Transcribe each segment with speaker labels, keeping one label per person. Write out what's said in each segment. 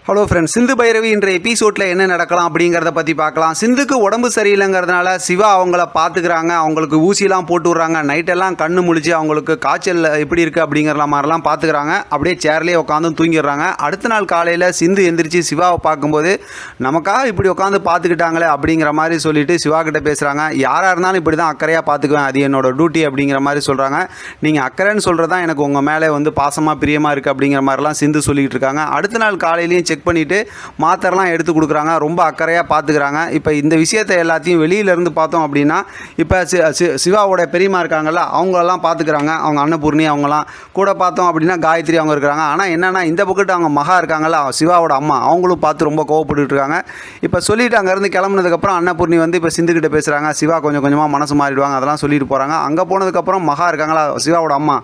Speaker 1: Hello friends, Sindhu Bhairavi என்ற எபிசோடில் என்ன நடக்கலாம் அப்படிங்கிறத பற்றி பார்க்கலாம். சிந்துக்கு உடம்பு சரியில்லைங்கிறதுனால சிவா அவங்கள பார்த்துக்கிறாங்க. அவங்களுக்கு ஊசிலாம் போட்டு விட்றாங்க. நைட்டெல்லாம் கண்ணு முழிச்சு அவங்களுக்கு காய்ச்சல் எப்படி இருக்குது அப்படிங்கிற மாதிரிலாம் பார்த்துக்கிறாங்க. அப்படியே சேர்லேயே உட்காந்து தூங்கிடுறாங்க. அடுத்த நாள் காலையில் சிந்து எந்திரிச்சு சிவாவை பார்க்கும்போது நமக்காக இப்படி உட்காந்து பார்த்துக்கிட்டாங்களே அப்படிங்கிற மாதிரி சொல்லிட்டு சிவா கிட்ட பேசுகிறாங்க. யாராக இருந்தாலும் இப்படி தான் அக்கறையாக பார்த்துக்குவேன், அது என்னோட டியூட்டி அப்படிங்கிற மாதிரி சொல்கிறாங்க. நீங்கள் அக்கறைன்னு சொல்கிறது தான் எனக்கு உங்கள் மேலே பாசமாக பிரியமாக இருக்குது அப்படிங்கிற மாதிரிலாம் சிந்து சொல்லிக்கிட்டு இருக்காங்க. அடுத்த நாள் காலையிலையும் செக் பண்ணிவிட்டு மாத்திரைலாம் எடுத்து கொடுக்குறாங்க. ரொம்ப அக்கறையாக பார்த்துக்கிறாங்க. இப்போ இந்த விஷயத்தை எல்லாத்தையும் வெளியிலேருந்து பார்த்தோம் அப்படின்னா, இப்போ சிவாவோட பெரியம்மா இருக்காங்கல்ல, அவங்களெல்லாம் பார்த்துக்கிறாங்க. அவங்க அன்னபூர்ணி அவங்களாம் கூட பார்த்தோம் அப்படின்னா காயத்ரி அவங்க இருக்கிறாங்க. ஆனால் என்னென்னா இந்த பக்கத்து அவங்க மகா இருக்காங்கல்ல, சிவாவோட அம்மா, அவங்களும் பார்த்து ரொம்ப கோவப்பட்டு இருக்காங்க. இப்போ சொல்லிவிட்டு அங்கேருந்து கிளம்புனதுக்கப்புறம் அன்னபூர்ணி இப்போ சிந்துக்கிட்ட பேசுகிறாங்க. சிவா கொஞ்சம் கொஞ்சமாக மனசு மாறிடுவாங்க, அதெல்லாம் சொல்லிட்டு போகிறாங்க. அங்கே போனதுக்கப்புறம் மகா இருக்காங்களா, சிவாவோட அம்மா,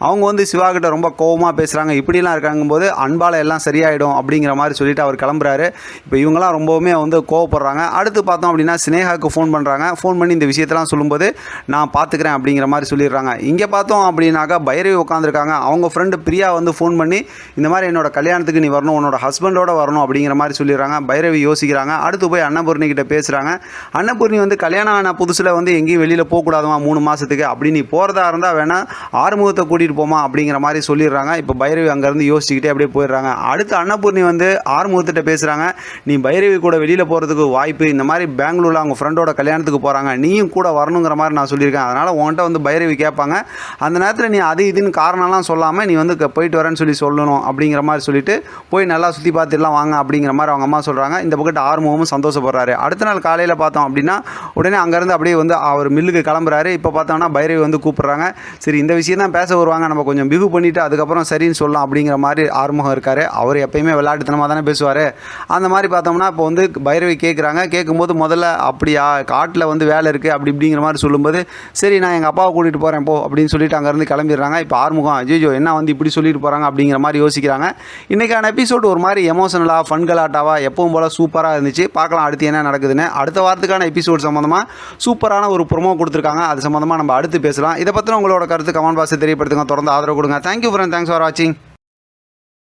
Speaker 1: அவங்க சிவா கிட்ட ரொம்ப கோவமாக பேசுகிறாங்க. இப்படிலாம் இருக்காங்கும்போது அன்பால் எல்லாம் சரியாயிடும் அப்படிங்கிற மாதிரி சொல்லிட்டு அவர் கிளம்புறாரு. இப்போ இவங்கெல்லாம் ரொம்பவுமே கோவப்படுறாங்க. அடுத்து பார்த்தோம் அப்படின்னா சினேகாவுக்கு ஃபோன் பண்ணுறாங்க. ஃபோன் பண்ணி இந்த விஷயத்தெல்லாம் சொல்லும்போது நான் பார்த்துக்கிறேன் அப்படிங்கிற மாதிரி சொல்லிடுறாங்க. இங்கே பார்த்தோம் அப்படின்னாக்கா பைரவி உட்காந்துருக்காங்க. அவங்க ஃப்ரெண்டு பிரியா ஃபோன் பண்ணி இந்த மாதிரி என்னோட கல்யாணத்துக்கு நீ வரணும், உன்னோட ஹஸ்பண்டோட வரணும் அப்படிங்கிற மாதிரி சொல்லிடுறாங்க. பைரவி யோசிக்கிறாங்க. அடுத்து போய் அன்னபூர்ணி கிட்ட பேசுகிறாங்க. அன்னபூர்ணி கல்யாணம் ஆன புதுசில் எங்கேயும் வெளியில் போகக்கூடாதுமா 3 மாதத்துக்கு, அப்படி நீ போகிறதா இருந்தால் வேணால் ஆறுமுகத்தை கூட்டிகிட்டு போமா அப்படிங்கிற மாதிரி சொல்லிடுறாங்க. இப்போ பைரவி அங்கேருந்து யோசிச்சுக்கிட்டே அப்படியே போயிடுறாங்க. அடுத்து அன்னபூர்ணி ஆறுமுகத்திட்ட பேசுகிறாங்க. நீ பைரவி கூட வெளியில் போகிறதுக்கு வாய்ப்பு, இந்த மாதிரி பெங்களூரில் அவங்க ஃப்ரெண்டோட கல்யாணத்துக்கு போகிறாங்க, நீயும் கூட வரணுங்கிற மாதிரி நான் சொல்லியிருக்கேன். அதனால் உன்கிட்ட பைரவி கேட்பாங்க. அந்த நேரத்தில் நீ அது இதுன்னு காரணம்லாம் சொல்லாமல் நீ போயிட்டு வரேன்னு சொல்லணும் அப்படிங்கிற மாதிரி சொல்லிட்டு போய் நல்லா சுற்றி பார்த்துலாம் வாங்க அப்படிங்கிற மாதிரி அவங்க அம்மா சொல்கிறாங்க. இந்த பக்கத்து ஆறுமுகமும் சந்தோஷப்படுறாரு. அடுத்த நாள் காலையில் பார்த்தோம் அப்படின்னா உடனே அங்கேருந்து அப்படியே அவர் மில்லுக்கு கிளம்புறாரு. இப்போ பார்த்தோம்னா பைரவி கூப்பிட்றாங்க. சரி, இந்த விஷயம் தான் பேச வருவாங்க, நம்ம கொஞ்சம் பிகு பண்ணிவிட்டு அதுக்கப்புறம் சரின்னு சொல்லலாம் அப்படிங்கிற மாதிரி ஆறுமுகம் இருக்கார். அவர் எப்பயுமே விளையாட்டுத்தனமாக தானே பேசுவார். அந்த மாதிரி பார்த்தோம்னா இப்போ பைரவி கேட்குறாங்க. கேட்கும்போது முதல்ல அப்படியா காட்டில் வேலை இருக்குது அப்படி இப்படிங்கிற மாதிரி சொல்லும்போது சரி நான் எங்கள் அப்பாவை கூட்டிகிட்டு போகிறேன் போ அப்படின்னு சொல்லிட்டு அங்கேருந்து கிளம்பிடுறாங்க. இப்போ ஆறுமுகம் அஜய்ஜோ என்ன இப்படி சொல்லிட்டு போகிறாங்க அப்படிங்கிற மாதிரி யோசிக்கிறாங்க. இன்றைக்கான எபிசோடு ஒரு மாதிரி எமோஷனலாக ஃபன் கலாட்டாவாக எப்பவும் போல் சூப்பராக இருந்துச்சு. பார்க்கலாம் அடுத்து என்ன நடக்குதுன்னு. அடுத்த வாரத்துக்கான எபிசோட் சம்மந்தமாக சூப்பரான ஒரு ப்ரோமோ கொடுத்துருக்காங்க. அது சம்மந்தமாக நம்ம அடுத்து பேசலாம். இதை பற்றின உங்களோட கருத்து கமெண்ட் பாக்ஸில் தெரியப்படுத்துங்க. தொடர்ந்து ஆதரவு கொடுங்க. தேங்க்யூ ஃப்ரெண்ட், தேங்க்ஸ் ஃபார் வாட்சிங்.